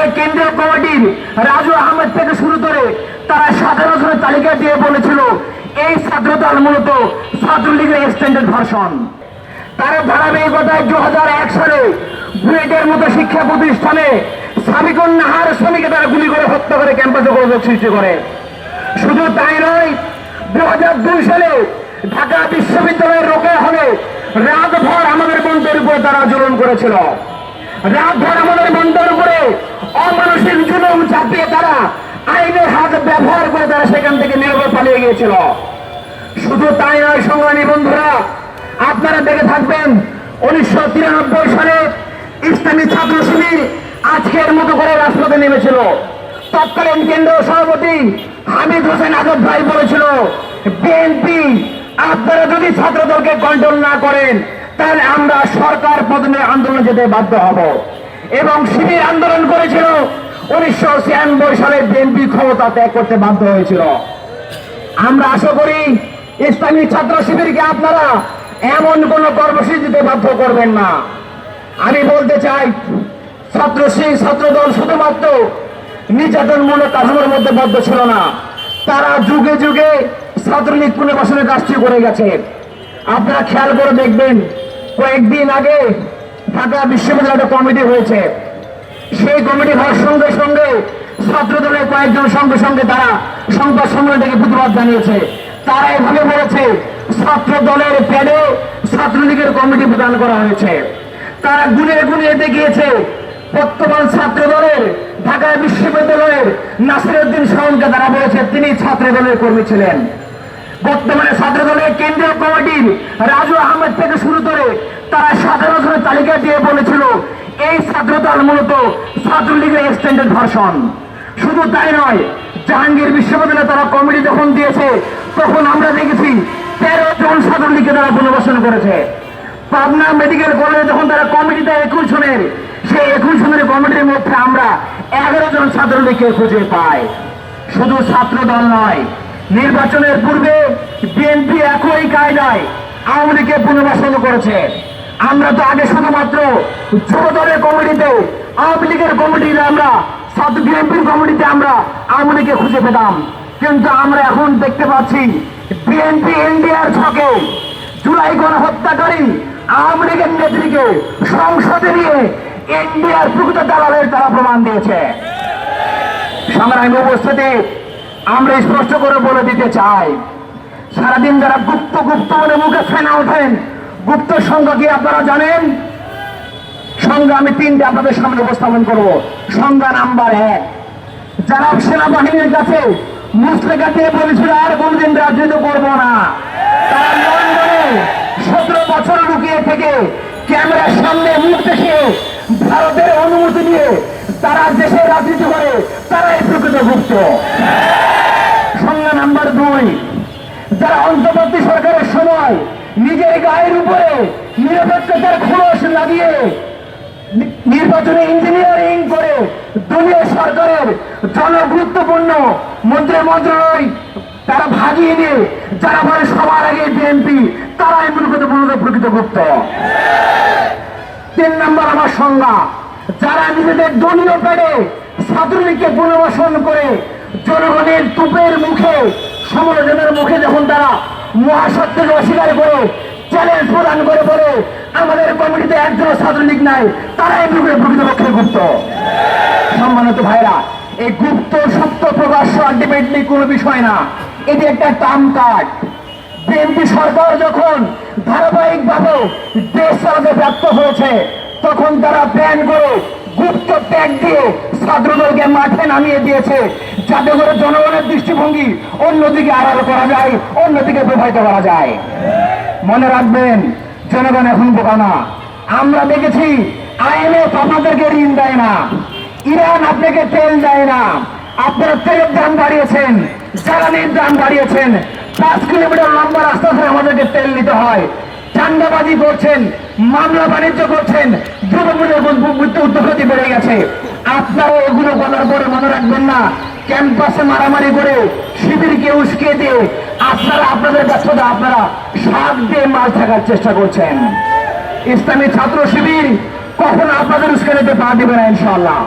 দলের কেন্দ্রীয় কমিটির রাজু আহমেদ থেকে শুরু করে তারা 17 তালিকা দিয়ে বলেছিল এই ছাত্রদল মূলত ছাত্রলীগের এক্সটেন্ডেড ভার্সন। তার ধারাবাহিকতায় 2001 সালে বুয়েটের মতো শিক্ষা প্রতিষ্ঠানে সাবিকুন নাহার শ্রমিককে তারা গুলি করে হত্যা করে ক্যাম্পাসে গোলযোগ সৃষ্টি করে। শুধু তাই নয়, 2002 সালে ঢাকা বিশ্ববিদ্যালয়ের রোকেয়া হলে রাতভর আমাদের বন্ধের উপরে তারা জুলুম করেছিল। রাতভর আমাদের বন্ধের উপরে অমানসিক জুলুম চাপিয়ে তারা আইনের হাত ব্যবহার করে তারা সেখান থেকে নীরবে পালিয়ে গিয়েছিল। শুধু তাই নয় সংগ্রামী বন্ধুরা, আপনারা দেখে থাকবেন 1993 সালে ইসলামী ছাত্র শিবির আজকের মতো করে রাজপথে নেমেছিল। তৎকালীন কেন্দ্রীয় সভাপতি হামিদ হোসেন আজাদ ভাই বলেছিল, বিএনপি আপনারা যদি ছাত্রদলকে কন্ট্রোল না করেন তাহলে আমরা সরকার পতনে আন্দোলনে যেতে বাধ্য হব। এবং শিবির আন্দোলন করেছিল। 1996 সালে বিএনপি ক্ষমতা ত্যাগ করতে বাধ্য হয়েছিল। আমরা আশা করি ইসলামী ছাত্র শিবিরকে আপনারা এমন কোন কর্মসূচিতে বাধ্য করবেন না। আমি বলতে চাই, ছাত্রদল শুধুমাত্র নির্যাতনমূলক কাঠামোর মধ্যে বদ্ধ ছিল না, তারা যুগে যুগে ছাত্রলীগ পুনর্বাসনের কাজটি করে গেছে। আপনারা খেয়াল করে দেখবেন, কয়েকদিন আগে ঢাকা বিশ্ববিদ্যালয়ে একটা কমিটি হয়েছে। সেই কমিটি হওয়ার সঙ্গে সঙ্গে ছাত্রদলের কয়েকজন সঙ্গে সঙ্গে তারা সংবাদ সম্মেলন থেকে প্রতিবাদ জানিয়েছে। তারা এভাবে বলেছে, ছাত্র দলের প্যাডে ছাত্রলীগের কমিটি প্রদান করা হয়েছে। তারা গুনিয়ে গুনিয়ে দেখিয়েছে বর্তমান ছাত্র দলের ঢাকা বিশ্ববিদ্যালয়ের নাসিরউদ্দিন শাওনকে তারা বলেছে তিনি ছাত্র দলের কর্মী ছিলেন। বর্তমানে ছাত্র দলের কেন্দ্রীয় কমিটির রাজু আহমেদ থেকে শুরু করে তারা 17 তালিকা দিয়ে বলেছিল এই ছাত্রদল মূলত ছাত্রলীগের এক্সটেন্ডেড ভার্সন। শুধু তাই নয়, জাহাঙ্গীর বিশ্ববিদ্যালয়ে তারা কমিটি যখন দিয়েছে তখন আমরা দেখেছি 13 জন ছাত্রলীগকে তারা পুনর্বাসন করেছে। পাবনা মেডিকেল কলেজে যখন তারা কমিটি দেয় 21 জনের, সেই 21 জনের কমিটির মধ্যে আমরা 11 জন ছাত্রলীগকে খুঁজে পাই। শুধু ছাত্র দল নয়, নির্বাচনের পূর্বে বিএনপি একই কায়দায় আওয়ামী লীগকে পুনর্বাসন করেছে। আমরা তো আগে শুধুমাত্র যুব দলের কমিটিতে আওয়ামী লীগের কমিটিতে আমরা বিএনপির কমিটিতে আমরা আওয়ামী লীগকে খুঁজে পেতাম, কিন্তু আমরা এখন দেখতে পাচ্ছি বিএনপি এনডিআর ছকে জুলাই গণহত্যাকারী আওয়ামী লীগের নেত্রীকে সংসদে নিয়ে এনডিআর প্রকৃত দালালের তারা প্রমাণ দিয়েছে। সংগ্রামী উপস্থিতি, আমরা স্পষ্ট করে বলে দিতে চাই, সারাদিন যারা গুপ্ত গুপ্ত বলে মুখে ফেনা ওঠেন, গুপ্ত সংখ্যা কি আপনারা জানেন? সংখ্যা আমি 3টে আপনাদের সামনে উপস্থাপন করব। সংখ্যা নাম্বার 1, যারা সেনাবাহিনীর কাছে মুসলেখা দিয়ে বলেছিল আর কোনদিন রাজনীতি করবো না, তারা লন্ডনে 17 বছর লুকিয়ে থেকে ক্যামেরার সামনে মুখ দেখে ভারতের অনুমতি নিয়ে তারা দেশে রাজনীতি করে, তারাই প্রকৃত গুপ্ত। সংখ্যা নাম্বার 2, যারা অন্তর্বর্তী সরকারের সময় নিজের গায়ের উপরে নিরপেক্ষতার খোলস লাগিয়ে নির্বাচনে ইঞ্জিনিয়ারিং করে দলীয় সরকারের জনগুরুত্বপূর্ণ মন্ত্রণালয় তারা ভাগিয়ে নিয়ে যারা বলে সবার আগে বিএনপি, তারাই প্রকৃত গুপ্ত। 3 নম্বর আমার সংজ্ঞা, যারা নিজেদের দলীয় পেটে ছাত্রলীগকে পুনর্বাসন করে জনগণের তুপের মুখে সমালোচনার মুখে যখন তারা মহাসত্যকে অস্বীকার করে চ্যালেঞ্জ প্রদান করে বলে আমাদের কমিটিতে একজন ছাত্রলীগ নাই, তারাই প্রকৃতপক্ষে গুপ্ত। সম্মানিত ভাইরা, এই গুপ্ত সত্য প্রকাশ্য আলটিমেটলি কোনো বিষয় না, এটি একটা টার্ম কার্ড। বিএনপি সরকার যখন ধারাবাহিকভাবে দেশ চালাতে ব্যর্থ হয়েছে তখন তারা প্ল্যান করে গুপ্ত ট্যাগ দিয়ে ছাত্রদলকে মাঠে নামিয়ে দিয়েছে, যাতে করে জনগণের দৃষ্টিভঙ্গি অন্যদিকে আড়াল করা যায়, অন্যদিকে প্রভাবিত করা যায়। মনে রাখবেন, জনগণ এখন বোকা না। আমরা দেখেছি IMF আপনাদেরকে ঋণ দেয় না, ইরান আপনাকে তেল দেয় না, আপনারা তেলের দাম বাড়িয়েছেন, জ্বালানির দাম বাড়িয়েছেন, 5 কিলোমিটার লম্বা রাস্তা ধরে আমাদেরকে তেল নিতে হয়, চান্দাবাজি করছেন, মামলা বাণিজ্য করছেন, যুবকদের উদ্যোগতি বেড়ে গেছে। আপনারা এগুলো বলার পরে মনে রাখবেন না, ক্যাম্পাসে মারামারি করে শিবিরকে উস্কিয়ে দিয়ে আপনারা আপনাদের ব্যস্ততা আপনারা শাক দিয়ে মাছ থাকার চেষ্টা করছেন। ইসলামী ছাত্র শিবির কখনো আপনাদের উস্কানিতে পা দিবে না ইনশাআল্লাহ।